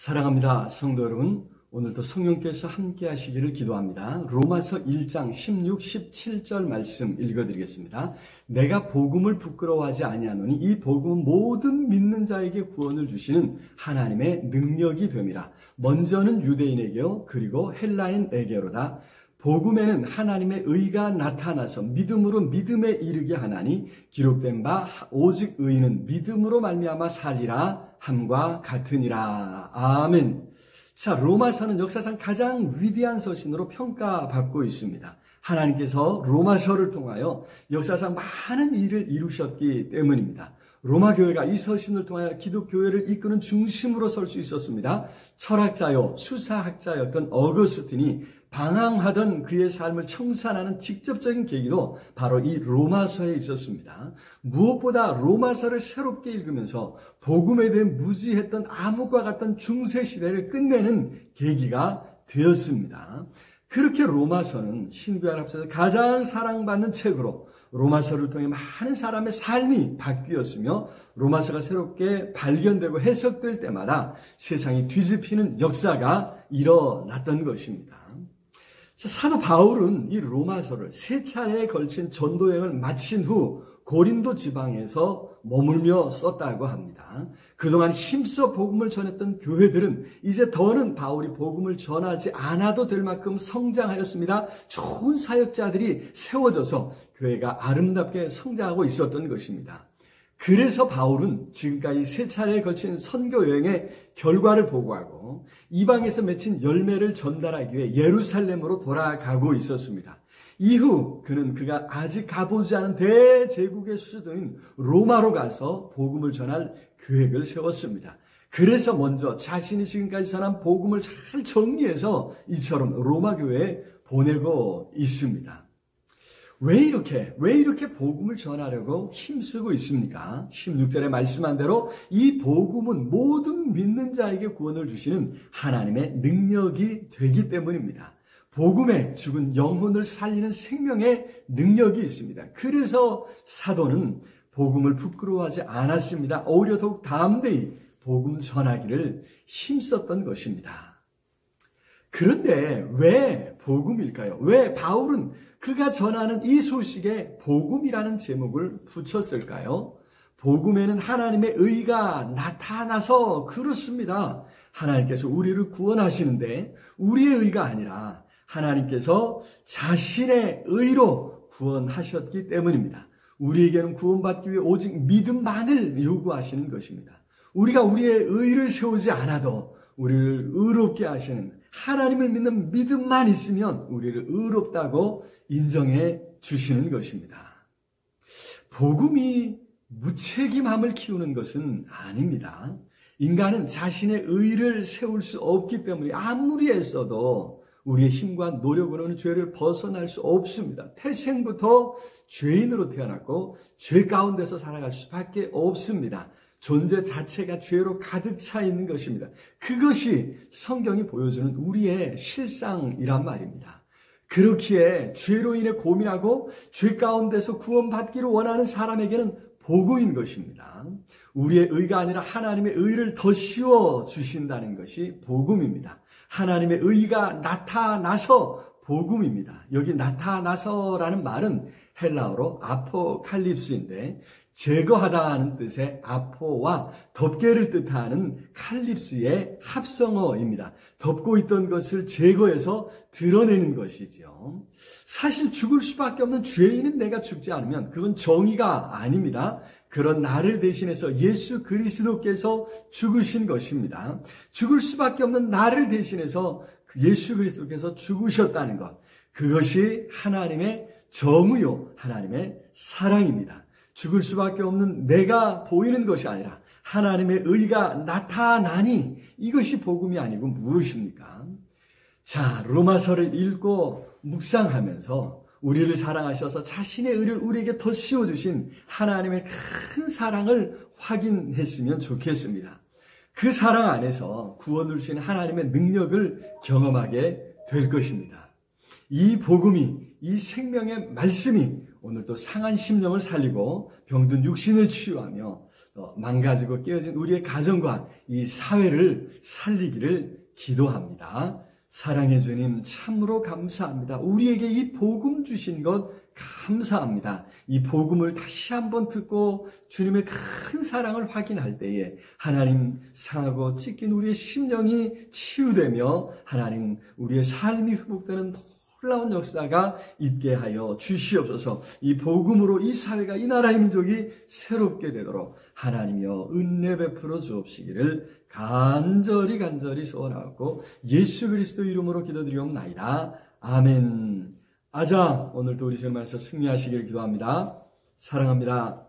사랑합니다. 성도 여러분, 오늘도 성령께서 함께 하시기를 기도합니다. 로마서 1장 16, 17절 말씀 읽어드리겠습니다. 내가 복음을 부끄러워하지 아니하노니 이 복음은 모든 믿는 자에게 구원을 주시는 하나님의 능력이 됨이라. 먼저는 유대인에게요 그리고 헬라인에게로다. 복음에는 하나님의 의가 나타나서 믿음으로 믿음에 이르게 하나니 기록된 바 오직 의인은 믿음으로 말미암아 살리라 함과 같으니라. 아멘. 자, 로마서는 역사상 가장 위대한 서신으로 평가받고 있습니다. 하나님께서 로마서를 통하여 역사상 많은 일을 이루셨기 때문입니다. 로마 교회가 이 서신을 통하여 기독교회를 이끄는 중심으로 설 수 있었습니다. 철학자요 수사학자였던 어거스틴이 방황하던 그의 삶을 청산하는 직접적인 계기도 바로 이 로마서에 있었습니다. 무엇보다 로마서를 새롭게 읽으면서 복음에 대해 무지했던 암흑과 같던 중세시대를 끝내는 계기가 되었습니다. 그렇게 로마서는 신구약 합쳐서 가장 사랑받는 책으로 로마서를 통해 많은 사람의 삶이 바뀌었으며 로마서가 새롭게 발견되고 해석될 때마다 세상이 뒤집히는 역사가 일어났던 것입니다. 사도 바울은 이 로마서를 세 차례에 걸친 전도여행을 마친 후 고린도 지방에서 머물며 썼다고 합니다. 그동안 힘써 복음을 전했던 교회들은 이제 더는 바울이 복음을 전하지 않아도 될 만큼 성장하였습니다. 좋은 사역자들이 세워져서 교회가 아름답게 성장하고 있었던 것입니다. 그래서 바울은 지금까지 세 차례에 걸친 선교 여행의 결과를 보고하고 이방에서 맺힌 열매를 전달하기 위해 예루살렘으로 돌아가고 있었습니다. 이후 그가 아직 가보지 않은 대제국의 수도인 로마로 가서 복음을 전할 계획을 세웠습니다. 그래서 먼저 자신이 지금까지 전한 복음을 잘 정리해서 이처럼 로마 교회에 보내고 있습니다. 왜 이렇게 복음을 전하려고 힘쓰고 있습니까? 16절에 말씀한 대로 이 복음은 모든 믿는 자에게 구원을 주시는 하나님의 능력이 되기 때문입니다. 복음에 죽은 영혼을 살리는 생명의 능력이 있습니다. 그래서 사도는 복음을 부끄러워하지 않았습니다. 오히려 더욱 담대히 복음 전하기를 힘썼던 것입니다. 그런데 왜 복음일까요? 왜 바울은 그가 전하는 이 소식에 복음이라는 제목을 붙였을까요? 복음에는 하나님의 의가 나타나서 그렇습니다. 하나님께서 우리를 구원하시는데 우리의 의가 아니라 하나님께서 자신의 의로 구원하셨기 때문입니다. 우리에게는 구원받기 위해 오직 믿음만을 요구하시는 것입니다. 우리가 우리의 의를 세우지 않아도 우리를 의롭게 하시는 하나님을 믿는 믿음만 있으면 우리를 의롭다고 인정해 주시는 것입니다. 복음이 무책임함을 키우는 것은 아닙니다. 인간은 자신의 의를 세울 수 없기 때문에 아무리 애써도 우리의 힘과 노력으로는 죄를 벗어날 수 없습니다. 태생부터 죄인으로 태어났고 죄 가운데서 살아갈 수밖에 없습니다. 존재 자체가 죄로 가득 차 있는 것입니다. 그것이 성경이 보여주는 우리의 실상이란 말입니다. 그렇기에 죄로 인해 고민하고 죄 가운데서 구원받기를 원하는 사람에게는 복음인 것입니다. 우리의 의가 아니라 하나님의 의를 더 씌워 주신다는 것이 복음입니다. 하나님의 의가 나타나서 복음입니다. 여기 나타나서라는 말은 헬라어로 아포칼립스인데 제거하다는 뜻의 아포와 덮개를 뜻하는 칼립스의 합성어입니다. 덮고 있던 것을 제거해서 드러내는 것이죠. 사실 죽을 수밖에 없는 죄인은 내가 죽지 않으면 그건 정의가 아닙니다. 그런 나를 대신해서 예수 그리스도께서 죽으신 것입니다. 죽을 수밖에 없는 나를 대신해서 예수 그리스도께서 죽으셨다는 것. 그것이 하나님의 정의요, 하나님의 사랑입니다. 죽을 수밖에 없는 내가 보이는 것이 아니라 하나님의 의가 나타나니 이것이 복음이 아니고 무엇입니까? 자, 로마서를 읽고 묵상하면서 우리를 사랑하셔서 자신의 의를 우리에게 더 씌워주신 하나님의 큰 사랑을 확인했으면 좋겠습니다. 그 사랑 안에서 구원을 주신 하나님의 능력을 경험하게 될 것입니다. 이 복음이, 이 생명의 말씀이 오늘도 상한 심령을 살리고 병든 육신을 치유하며 망가지고 깨어진 우리의 가정과 이 사회를 살리기를 기도합니다. 사랑해 주님 참으로 감사합니다. 우리에게 이 복음 주신 것 감사합니다. 이 복음을 다시 한번 듣고 주님의 큰 사랑을 확인할 때에 하나님 상하고 찢긴 우리의 심령이 치유되며 하나님 우리의 삶이 회복되는 놀라운 역사가 있게 하여 주시옵소서. 이 복음으로 이 사회가 이 나라의 민족이 새롭게 되도록 하나님이여 은혜 베풀어 주옵시기를 간절히 소원하고 예수 그리스도 이름으로 기도드리옵나이다. 아멘. 아자, 오늘도 우리 주님께서 승리하시기를 기도합니다. 사랑합니다.